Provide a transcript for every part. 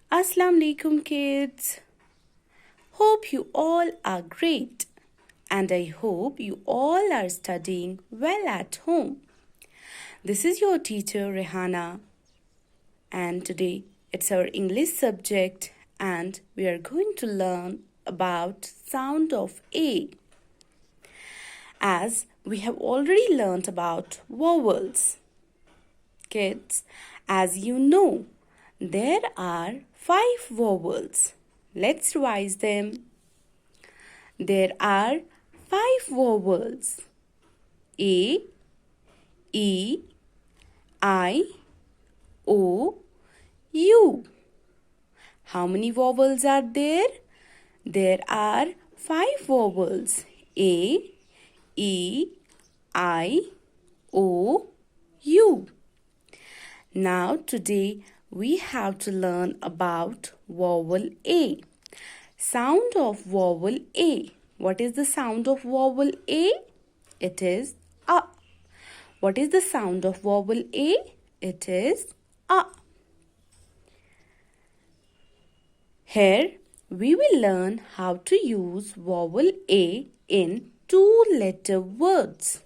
Assalamu alaikum kids. Hope you all are great and I hope you all are studying well at home. This is your teacher Rehana and today it's our English subject and we are going to learn about sound of A. As we have already learnt about vowels. Kids, as you know, there are 5 vowels. Let's revise them. There are 5 vowels. A, E, I, O, U. How many vowels are there? There are 5 vowels. A, E, I, O, U. Now today we have to learn about vowel A. Sound of vowel A. What is the sound of vowel A? It is A. What is the sound of vowel A? It is A. Here we will learn how to use vowel A in 2-letter words.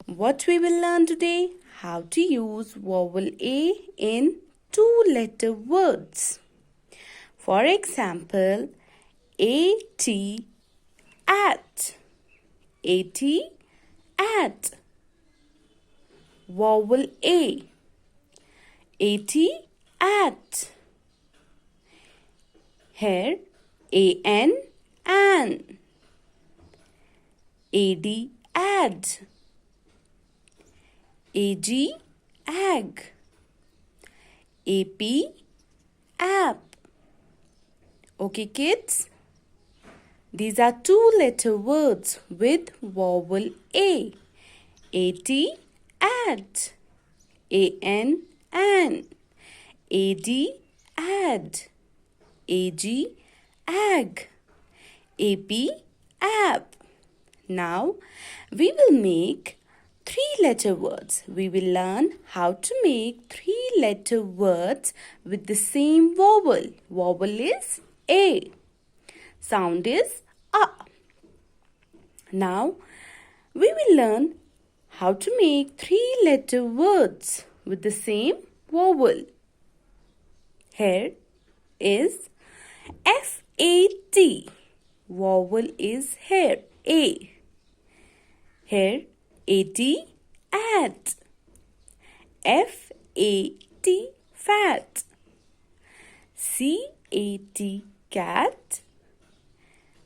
What we will learn today? How to use vowel A in 2-letter words. For example, at, at, at. Vowel A, at. Here, an, ad, ad. AG, ag. AP, app. Okay kids, these are 2-letter words with vowel A. AT, at. AN, an. AD, ad. AG, ag. AP, app. Now we will make 3-letter words. We will learn how to make 3-letter words with the same vowel. Vowel is A. Sound is A. Now, we will learn how to make 3-letter words with the same vowel. Here is FAT. Vowel is here, A. Here, AT, at. FAT, fat. CAT, cat.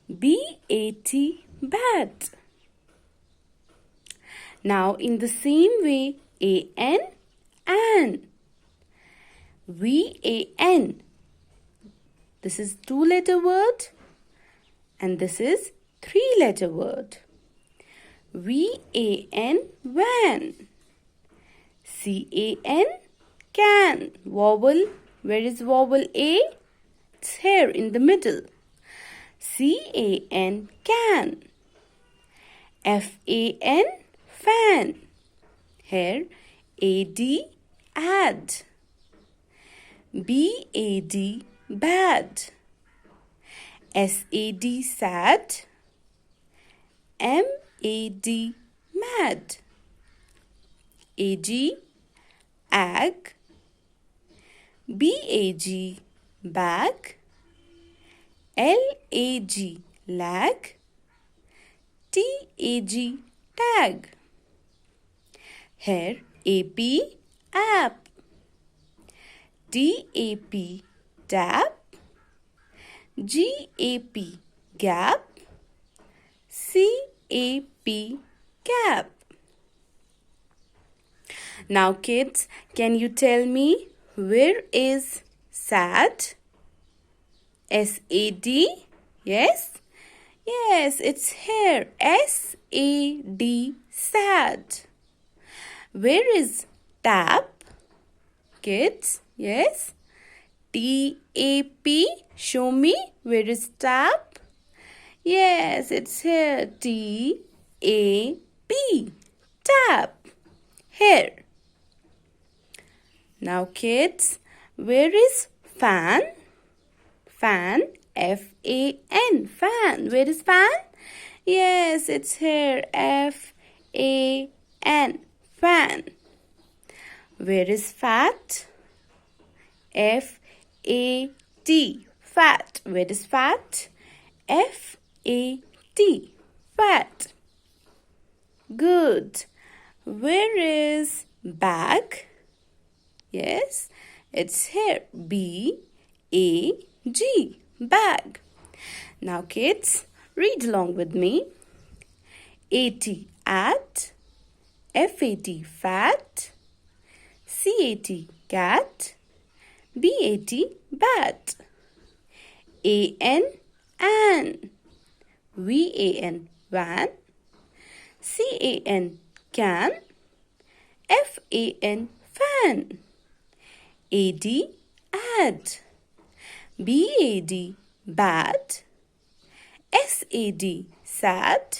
BAT, bat. Now in the same way, AN, an. VAN. This is 2-letter word and this is 3-letter word. VAN, van. CAN, can. Vowel, where is vowel A? It's here in the middle. CAN, can. FAN, fan. Here, AD, ad. BAD, bad. SAD, sad. MAD, mad. AG, ag. BAG, bag. LAG, lag. TAG, tag. Here AP, app. DAP, dap. GAP, gap. CAP, cap. Now kids, can you tell me where is sad? SAD? Yes? Yes, it's here. SAD, sad. Where is tap? Kids? Yes? TAP? Show me. Where is tap? Yes, it's here. TAP. Tap. Here. Now kids, where is fan? Fan, F-A-N, fan. Where is fan? Yes, it's here, F-A-N, fan. Where is fat? F-A-T, fat. Where is fat? F-A-T, fat. Good. Where is bag? Yes, it's here, B-A-G, bag. Now kids, read along with me. A-T, at, F-A-T, fat, C-A-T, cat, B-A-T, bat, A-N, an, V-A-N, van, C-A-N, can, F-A-N, fan, A-D, add, B-A-D, bad, S-A-D, sad,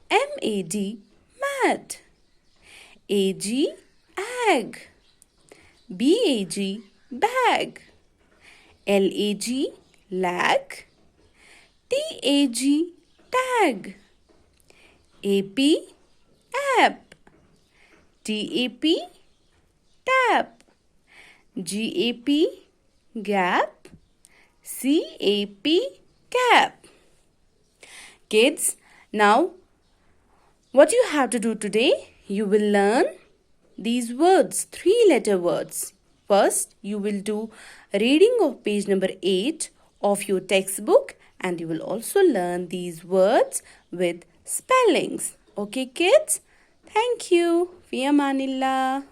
M-A-D, mad, A-G, ag, B-A-G, bag, L-A-G, lag, T-A-G, tag, A-P, app, T-A-P, tap, G-A-P, gap, C-A-P, cap. Kids, now what you have to do today, you will learn these words, 3-letter words. First, you will do reading of page number 8 of your textbook, and you will also learn these words with spellings. Okay, kids? Thank you. Fi amanillah.